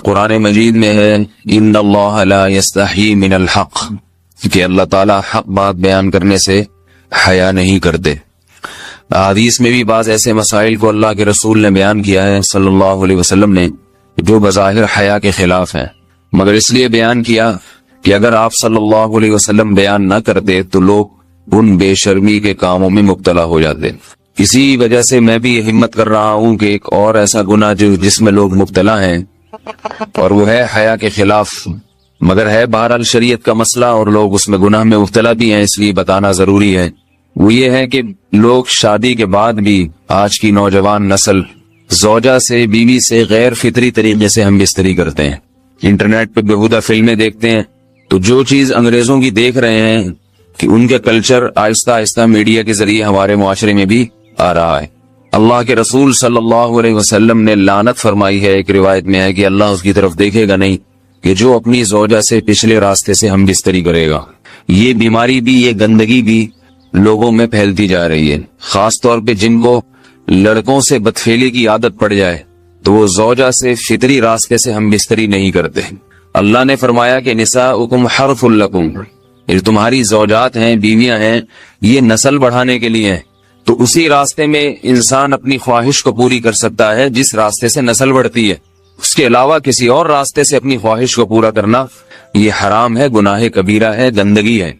قرآن مجید میں ہے ان اللہ لا یستحی من الحق، کہ اللہ تعالیٰ حق بات بیان کرنے سے حیا نہیں کرتے۔ حدیث میں بھی بعض ایسے مسائل کو اللہ کے رسول نے بیان کیا ہے صلی اللہ علیہ وسلم نے جو بظاہر حیا کے خلاف ہیں، مگر اس لیے بیان کیا کہ اگر آپ صلی اللہ علیہ وسلم بیان نہ کرتے تو لوگ ان بے شرمی کے کاموں میں مبتلا ہو جاتے۔ اسی وجہ سے میں بھی ہمت کر رہا ہوں کہ ایک اور ایسا گناہ جس میں لوگ مبتلا ہیں اور وہ ہے حیا کے خلاف، مگر ہے بہرحال شریعت کا مسئلہ اور لوگ اس میں گناہ میں مبتلا بھی ہیں، اس لیے بتانا ضروری ہے۔ وہ یہ ہے کہ لوگ شادی کے بعد بھی آج کی نوجوان نسل زوجہ سے، بیوی سے غیر فطری طریقے سے ہم بستری کرتے ہیں، انٹرنیٹ پہ بےہودہ فلمیں دیکھتے ہیں، تو جو چیز انگریزوں کی دیکھ رہے ہیں کہ ان کے کلچر آہستہ آہستہ میڈیا کے ذریعے ہمارے معاشرے میں بھی آ رہا ہے۔ اللہ کے رسول صلی اللہ علیہ وسلم نے لعنت فرمائی ہے، ایک روایت میں ہے کہ اللہ اس کی طرف دیکھے گا نہیں کہ جو اپنی زوجہ سے پچھلے راستے سے ہم بستری کرے گا۔ یہ بیماری بھی، یہ گندگی بھی لوگوں میں پھیلتی جا رہی ہے، خاص طور پہ جن کو لڑکوں سے بدفعلی کی عادت پڑ جائے تو وہ زوجہ سے فطری راستے سے ہم بستری نہیں کرتے۔ اللہ نے فرمایا کہ نساؤکم حرث لکم، یہ تمہاری زوجات ہیں، بیویاں ہیں، یہ نسل بڑھانے کے لیے ہیں، تو اسی راستے میں انسان اپنی خواہش کو پوری کر سکتا ہے جس راستے سے نسل بڑھتی ہے۔ اس کے علاوہ کسی اور راستے سے اپنی خواہش کو پورا کرنا یہ حرام ہے، گناہ کبیرہ ہے، گندگی ہے۔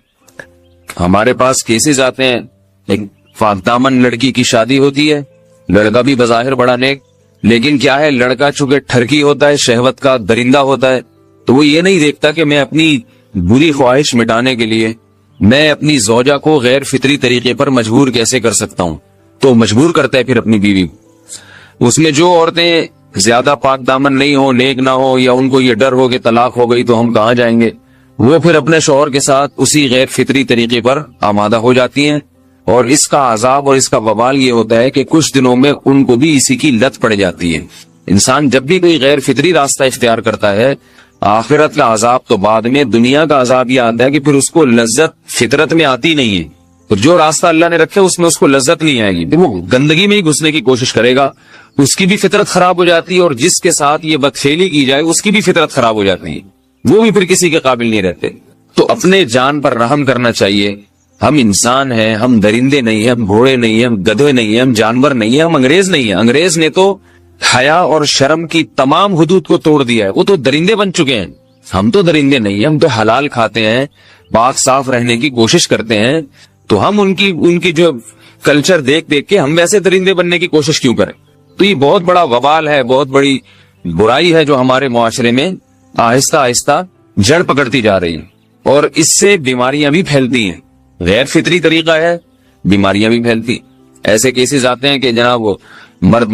ہمارے پاس کیسز آتے ہیں، ایک پاک دامن لڑکی کی شادی ہوتی ہے، لڑکا بھی بظاہر بڑا نیک، لیکن کیا ہے، لڑکا چونکہ ٹھرکی ہوتا ہے، شہوت کا درندہ ہوتا ہے، تو وہ یہ نہیں دیکھتا کہ میں اپنی بری خواہش مٹانے کے لیے میں اپنی زوجہ کو غیر فطری طریقے پر مجبور کیسے کر سکتا ہوں، تو مجبور کرتا ہے پھر اپنی بیوی کو۔ اس میں جو عورتیں زیادہ پاک دامن نہیں ہو، نیک نہ ہو، یا ان کو یہ ڈر ہو کہ طلاق ہو گئی تو ہم کہاں جائیں گے، وہ پھر اپنے شوہر کے ساتھ اسی غیر فطری طریقے پر آمادہ ہو جاتی ہیں، اور اس کا عذاب اور اس کا وبال یہ ہوتا ہے کہ کچھ دنوں میں ان کو بھی اسی کی لت پڑ جاتی ہے۔ انسان جب بھی کوئی غیر فطری راستہ اختیار کرتا ہے، آخرت کا عذاب تو بعد میں، دنیا کا عذاب یہ آتا ہے کہ پھر اس کو لذت فطرت میں آتی نہیں ہے، تو جو راستہ اللہ نے رکھے اس میں اس کو لذت نہیں آئے گی، وہ گندگی میں ہی گھسنے کی کوشش کرے گا، اس کی بھی فطرت خراب ہو جاتی ہے، اور جس کے ساتھ یہ بدفعلی کی جائے اس کی بھی فطرت خراب ہو جاتی ہے، وہ بھی پھر کسی کے قابل نہیں رہتے۔ تو اپنے جان پر رحم کرنا چاہیے۔ ہم انسان ہیں، ہم درندے نہیں ہیں، ہم گھوڑے نہیں ہیں، ہم گدھے نہیں ہیں، ہم جانور نہیں ہیں، ہم انگریز نہیں ہیں۔ انگریز نے تو حیا اور شرم کی تمام حدود کو توڑ دیا ہے، وہ تو درندے بن چکے ہیں۔ ہم تو درندے نہیں ہیں، ہم تو حلال کھاتے ہیں، پاک صاف رہنے کی کوشش کرتے ہیں، تو ہم ان کی جو کلچر دیکھ کے ہم ویسے درندے بننے کی کوشش کیوں کریں؟ تو یہ بہت بڑا وبال ہے، بہت بڑی برائی ہے جو ہمارے معاشرے میں آہستہ آہستہ جڑ پکڑتی جا رہی ہے، اور اس سے بیماریاں بھی پھیلتی ہیں۔ غیر فطری طریقہ ہے، بیماریاں بھی پھیلتی۔ ایسے کیسز آتے ہیں کہ جناب وہ مرد